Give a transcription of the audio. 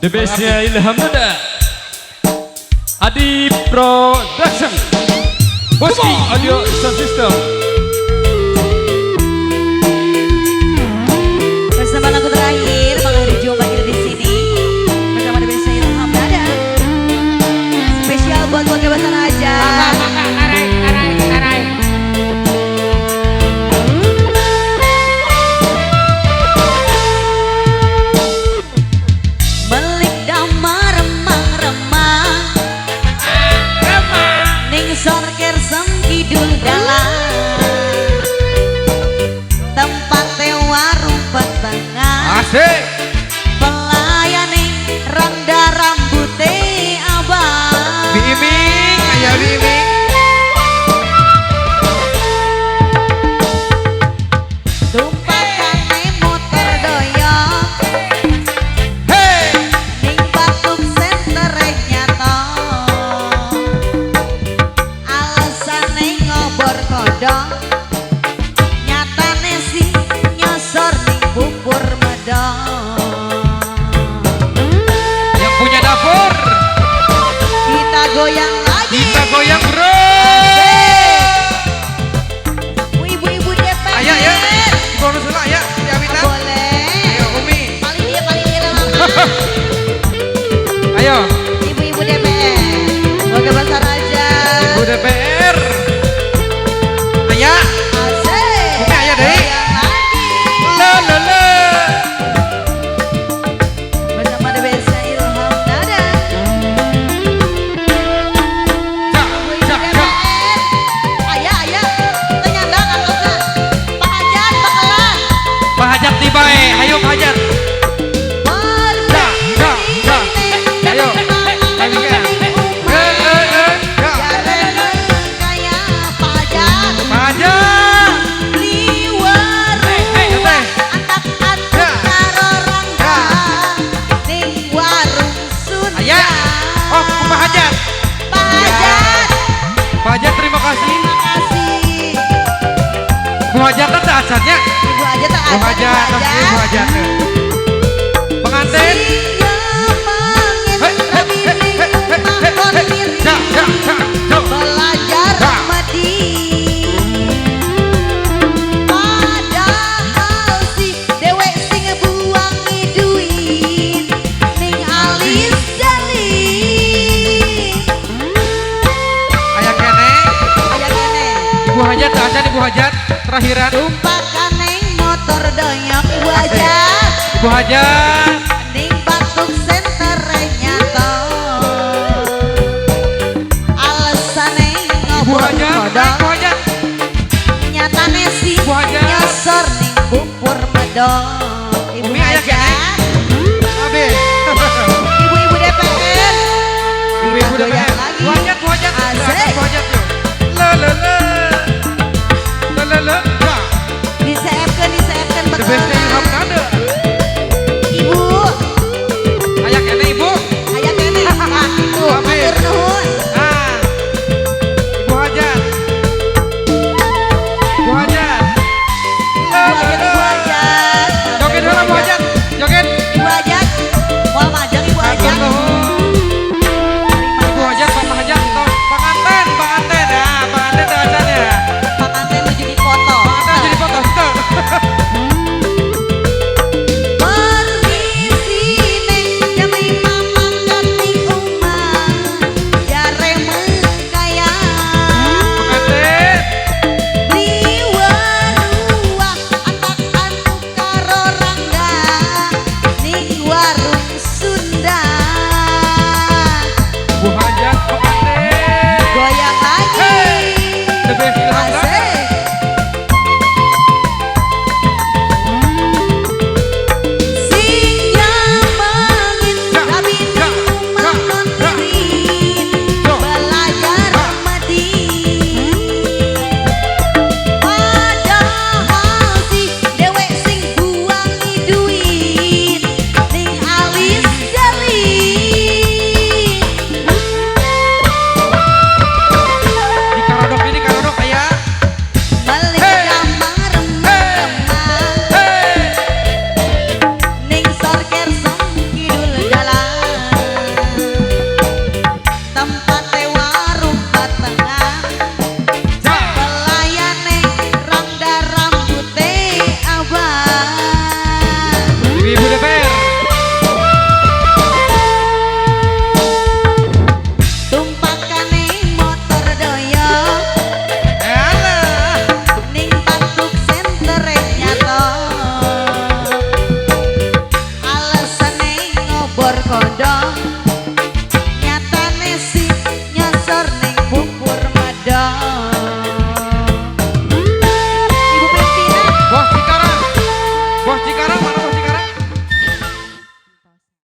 The bestnya Ilham Nada, Adi Production, Boski Audio Sound System. Bersama lagu terakhir malam hari Jumat kita di sini bersama The bestnya Ilham Nada. Spesial buat keluarga besar aja. Sorker sengkidul dalam tempat warung petengah asik pelayani ronda rambute abang bimbing kayak bimbing tumpakane motor doyok hei ning batuk sentere nyato kodong nyatane si nyosor ning bubur medong yang punya dapur kita goyang lagi kita goyang bro ibu-ibu DPR ayo ya bonus dulu ya Amina boleh ayo Umi paling dia ayo ibu-ibu DPR keluarga besar aja ibu DPR ya asik Umi ayo deh la la la bersama The bestnya Ilham Nada cak cak cak ayah tenyandang atau enggak Pak Hajat bakalan Pak Hajat tiba ayo Pak Hajat ayo ayo kan Pak Hajat terima kasih. Bu Hajat kan tak acaranya. Ibu Hajat tak Bu Hajat, Bu Hajat. Pengantin. Belajar mati. Padahal si dewek sing buangi duit ning alis jali. Ayah kene. Ibu Hajat tak acar Ibu Hajat terakhiran. Tumpakan neng motor doyok Ibu Hajat. Ibu Hajat. Ning batuk sentere nyato. Alasane Ibu ngobor Hajat. kodong. Ibu Hajat. Nyatane si Ibu Hajat. nyosor ning bubur medong.